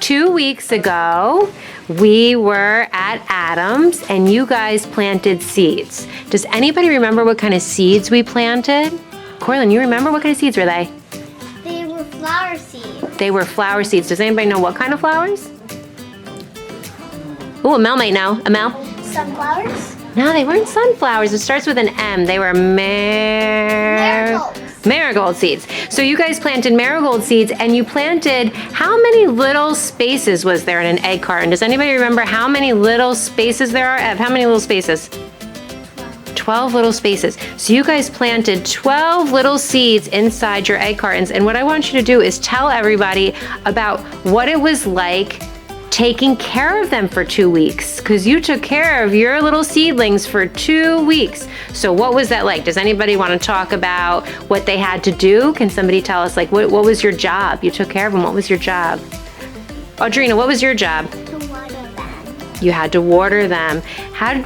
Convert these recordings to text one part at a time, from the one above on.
2 weeks ago, we were at Adams and you guys planted seeds. Does anybody remember what kind of seeds we planted? Corlin, you remember what kind of seeds were they? They were flower seeds. They were flower seeds. Does anybody know what kind of flowers? Oh, Amel might know. Amel? Sunflowers? No, they weren't sunflowers. It starts with an M. They were marigold seeds. So you guys planted marigold seeds, and you planted, how many little spaces was there in an egg carton? Does anybody remember how many little spaces there are? Ev, how many little spaces? 12 little spaces. So you guys planted 12 little seeds inside your egg cartons. And what I want you to do is tell everybody about what it was like taking care of them for 2 weeks, because you took care of your little seedlings for 2 weeks. So what was that like? Does anybody want to talk about what they had to do? Can somebody tell us, like, what was your job? You took care of them. What was your job? Audrina, what was your job? To water them. You had to water them.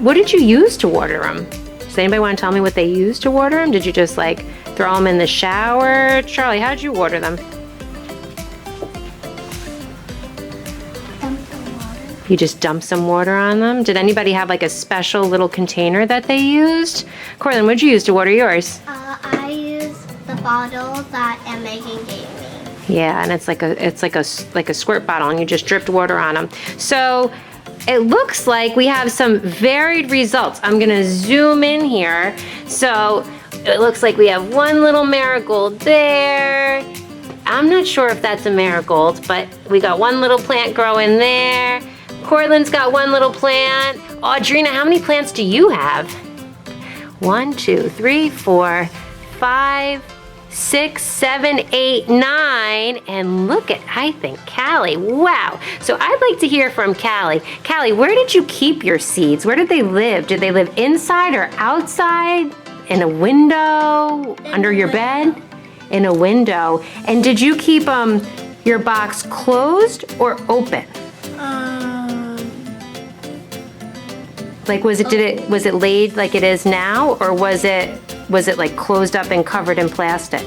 What did you use to water them? Does anybody want to tell me what they used to water them? Did you just like throw them in the shower? Charlie, how did you water them? You just dumped some water on them? Did anybody have like a special little container that they used? Corlin, what did you use to water yours? I used the bottle that Megan gave me. Yeah, and it's like a squirt bottle, and you just dripped water on them. So it looks like we have some varied results. I'm gonna zoom in here. So it looks like we have one little marigold there. I'm not sure if that's a marigold, but we got one little plant growing there. Cortland's got one little plant. Audrina, how many plants do you have? 1, 2, 3, 4, 5, 6, 7, 8, 9. And look at, I think, Callie. Wow. So I'd like to hear from Callie. Callie, where did you keep your seeds? Where did they live? Did they live inside or outside? In a window? Under your bed? In a window. And did you keep your box closed or open? Like, was it laid like it is now, or was it like closed up and covered in plastic?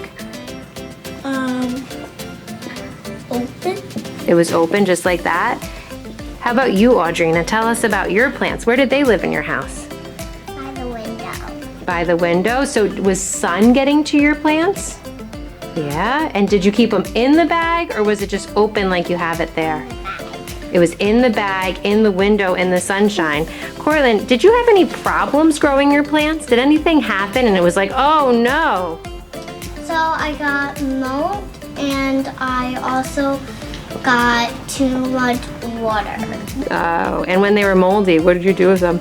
Open. It was open just like that? How about you, Audrina? Tell us about your plants. Where did they live in your house? By the window. By the window? So was sun getting to your plants? Yeah, and did you keep them in the bag, or was it just open like you have it there? It was in the bag, in the window, in the sunshine. Corlin, did you have any problems growing your plants? Did anything happen and it was like, oh no? So I got mold, and I also got too much water. Oh, and when they were moldy, what did you do with them?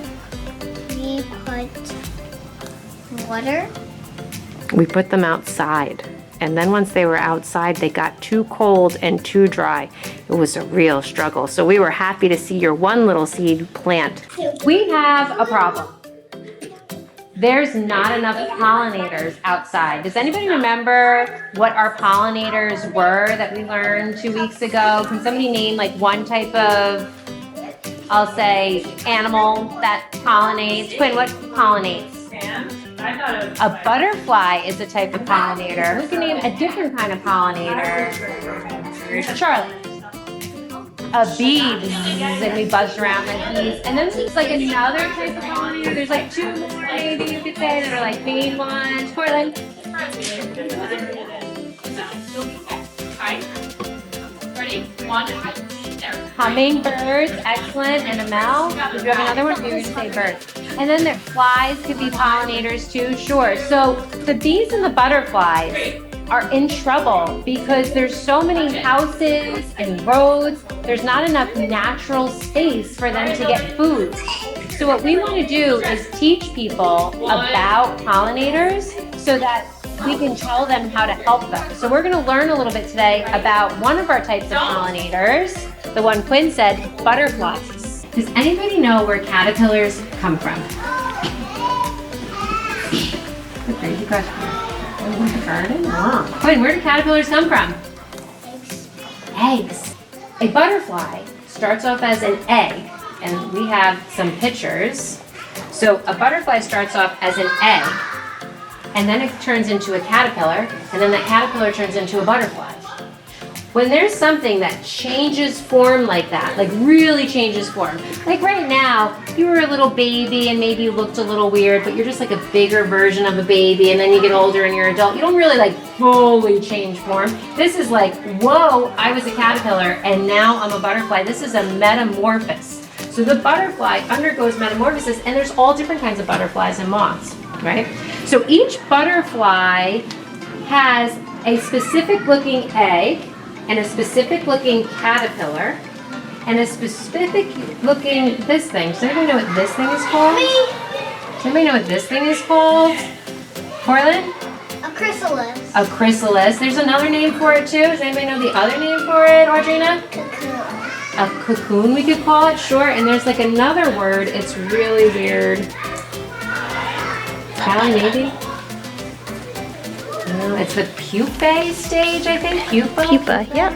We put water. We put them outside. And then once they were outside, they got too cold and too dry. It was a real struggle. So we were happy to see your one little seed plant. We have a problem. There's not enough pollinators outside. Does anybody remember what our pollinators were that we learned 2 weeks ago? Can somebody name like one type of, I'll say, animal that pollinates? Quinn, what pollinates? A butterfly is a type of pollinator. Who can name a different kind of pollinator? Charlie. A bee, and we buzz around like bees. And then there's like another type of pollinator. There's like 2 more maybe you could say that are like main ones. Portland. Ready? 1, Hummingbirds, excellent. And Amel, did you have another one? You were going to say birds. And then the flies could be pollinators too, sure. So the bees and the butterflies are in trouble because there's so many houses and roads. There's not enough natural space for them to get food. So what we want to do is teach people about pollinators so that we can tell them how to help them. So we're going to learn a little bit today about one of our types of pollinators, the one Quinn said, butterflies. Does anybody know where caterpillars come from? Crazy question. The garden? Wow. Quinn, where do caterpillars come from? Eggs. A butterfly starts off as an egg, and we have some pictures. So a butterfly starts off as an egg, and then it turns into a caterpillar, and then that caterpillar turns into a butterfly. when there's something that changes form like that, like really changes form, like right now, you were a little baby and maybe you looked a little weird, but you're just like a bigger version of a baby, and then you get older and you're an adult, you don't really like fully change form. This is like, whoa, I was a caterpillar and now I'm a butterfly. This is a metamorphosis. So the butterfly undergoes metamorphosis, and there's all different kinds of butterflies and moths, right? So each butterfly has a specific looking egg, and a specific looking caterpillar, and a specific looking this thing. Does anybody know what this thing is called? Me. Does anybody know what this thing is called? Portland? A chrysalis. A chrysalis. There's another name for it too. Does anybody know the other name for it, Audrina? Cocoon. A cocoon, we could call it, sure. And there's like another word. It's really weird. Callie, maybe? No, it's the pupae stage, I think. Pupa? Pupa, yep.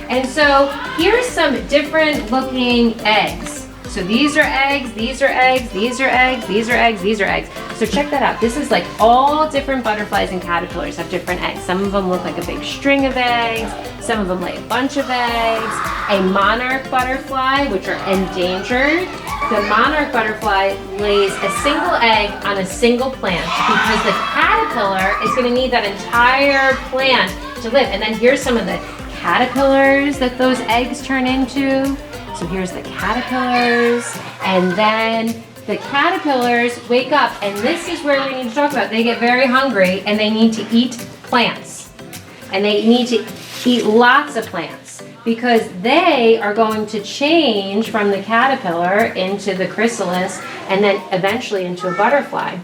And so here's some different looking eggs. So these are eggs, these are eggs, these are eggs, these are eggs, these are eggs. So check that out. This is like all different butterflies and caterpillars have different eggs. Some of them look like a big string of eggs. Some of them lay a bunch of eggs. A monarch butterfly, which are endangered. The monarch butterfly lays a single egg on a single plant because the caterpillar is going to need that entire plant to live. And then here's some of the caterpillars that those eggs turn into. So here's the caterpillars, and then the caterpillars wake up, and this is where we need to talk about. They get very hungry, and they need to eat plants, and they need to eat lots of plants because they are going to change from the caterpillar into the chrysalis, and then eventually into a butterfly.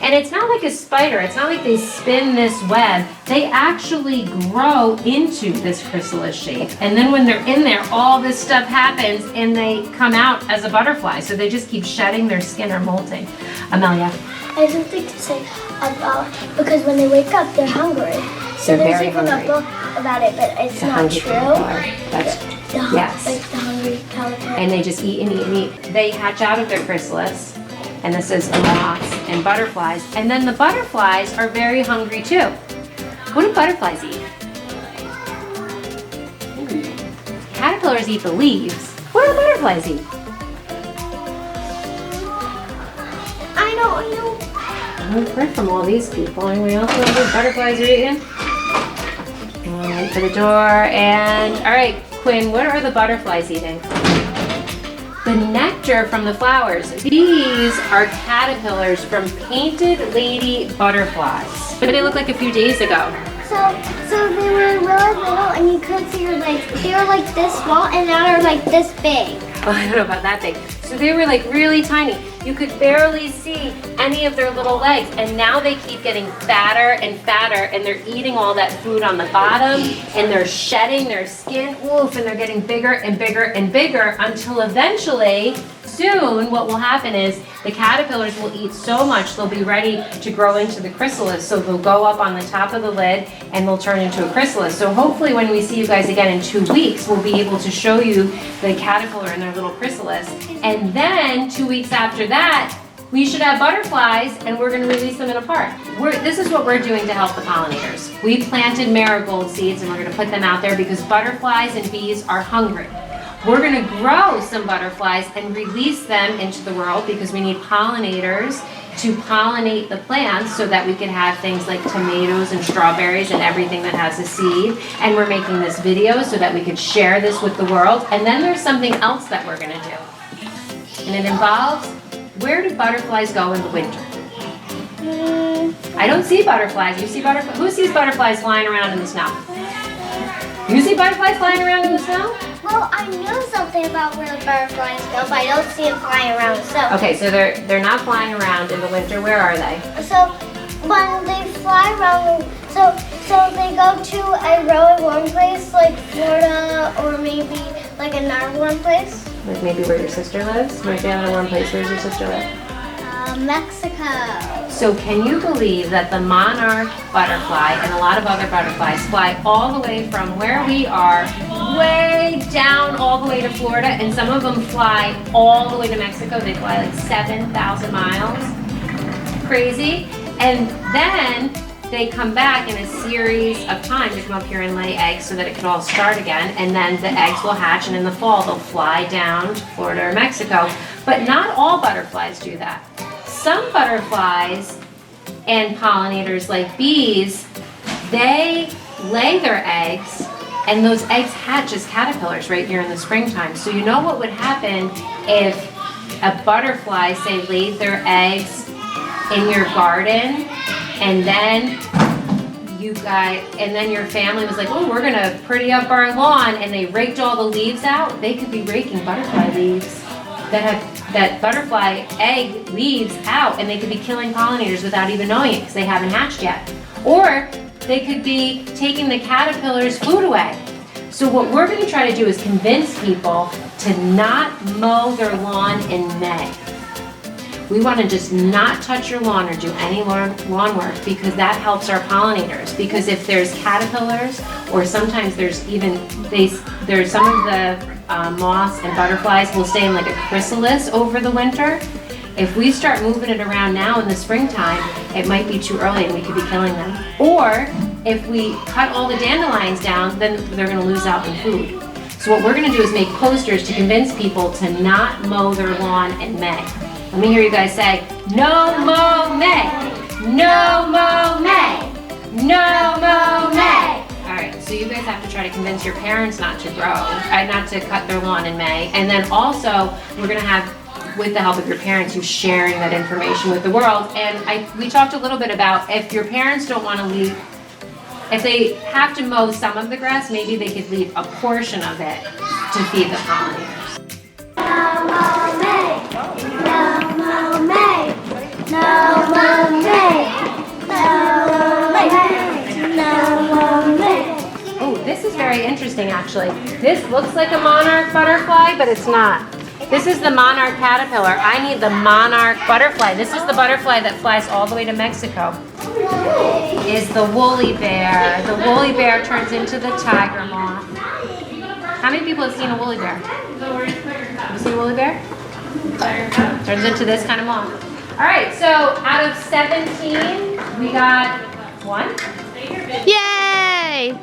And it's not like a spider. It's not like they spin this web. They actually grow into this chrysalis shape. And then when they're in there, all this stuff happens and they come out as a butterfly. So they just keep shedding their skin or molting. Amelia. I have something to say about, because when they wake up, they're hungry. So They're there's very even hungry. a book about it, but it's The not hungry true. caterpillar. That's yes. Like the hungry caterpillar. And they just eat and eat and eat. They hatch out of their chrysalis. And this is moths and butterflies. And then the butterflies are very hungry too. What do butterflies eat? Caterpillars eat the leaves. What do butterflies eat? I know. We've heard from all these people. Anyone else know what butterflies are eating? And for the door. And all right, Quinn, what are the butterflies eating? The nectar from the flowers. These are caterpillars from painted lady butterflies. What did they look like a few days ago? So they were really little, and you couldn't see their legs. They were like this small, and now they're like this big. Oh, I don't know about that big. So they were like really tiny. You could barely see any of their little legs, and now they keep getting fatter and fatter, and they're eating all that food on the bottom, and they're shedding their skin, oof, and they're getting bigger and bigger and bigger until eventually, soon, what will happen is the caterpillars will eat so much they'll be ready to grow into the chrysalis. So they'll go up on the top of the lid and they'll turn into a chrysalis. So hopefully when we see you guys again in 2 weeks, we'll be able to show you the caterpillar and their little chrysalis. And then 2 weeks after that, we should have butterflies, and we're going to release them in a park. This is what we're doing to help the pollinators. We planted marigold seeds, and we're going to put them out there because butterflies and bees are hungry. We're going to grow some butterflies and release them into the world because we need pollinators to pollinate the plants so that we can have things like tomatoes and strawberries and everything that has a seed. And we're making this video so that we could share this with the world. And then there's something else that we're going to do. And it involves, where do butterflies go in the winter? I don't see butterflies. You see butterflies? Who sees butterflies flying around in the snow? You see butterflies flying around in the snow? Well, I know something about where the butterflies go, but I don't see them flying around. So Okay, so they're not flying around in the winter. Where are they? So when they fly around, so they go to a really warm place like Florida, or maybe like another warm place. Like maybe where your sister lives? Might be out in a warm place. Where does your sister live? Mexico. So can you believe that the monarch butterfly and a lot of other butterflies fly all the way from where we are, way down all the way to Florida, and some of them fly all the way to Mexico. They fly like 7,000 miles. Crazy. And then they come back in a series of time to come up here and lay eggs so that it can all start again, and then the eggs will hatch, and in the fall they'll fly down to Florida or Mexico. But not all butterflies do that. Some butterflies and pollinators like bees, they lay their eggs and those eggs hatch as caterpillars right here in the springtime. So you know what would happen if a butterfly, say, laid their eggs in your garden, and then your family was like, oh, we're gonna pretty up our lawn, and they raked all the leaves out. They could be raking butterfly leaves that butterfly egg leaves out, and they could be killing pollinators without even knowing it because they haven't hatched yet. Or they could be taking the caterpillar's food away. So what we're going to try to do is convince people to not mow their lawn in May. We want to just not touch your lawn or do any lawn work, because that helps our pollinators. Because if there's caterpillars, or sometimes there's some of the moths and butterflies will stay in like a chrysalis over the winter. If we start moving it around now in the springtime, it might be too early and we could be killing them. Or if we cut all the dandelions down, then they're going to lose out on food. So what we're going to do is make posters to convince people to not mow their lawn in May. Let me hear you guys say, no mow May, no mow May, no mow May. All right, so you guys have to try to convince your parents not to not to cut their lawn in May. And then also, we're going to have, with the help of your parents, you sharing that information with the world. And we talked a little bit about if your parents don't want to leave, if they have to mow some of the grass, maybe they could leave a portion of it to feed the pollinators. No mow May, no mow May, no mow May, no mow May, no mow May. Oh, this is very interesting actually. This looks like a monarch butterfly, but it's not. This is the monarch caterpillar. I need the monarch butterfly. This is the butterfly that flies all the way to Mexico. Is the woolly bear. The woolly bear turns into the tiger moth. How many people have seen a woolly bear? Have you seen a woolly bear? Turns into this kind of moth. All right, so out of 17, we got 1. Yay!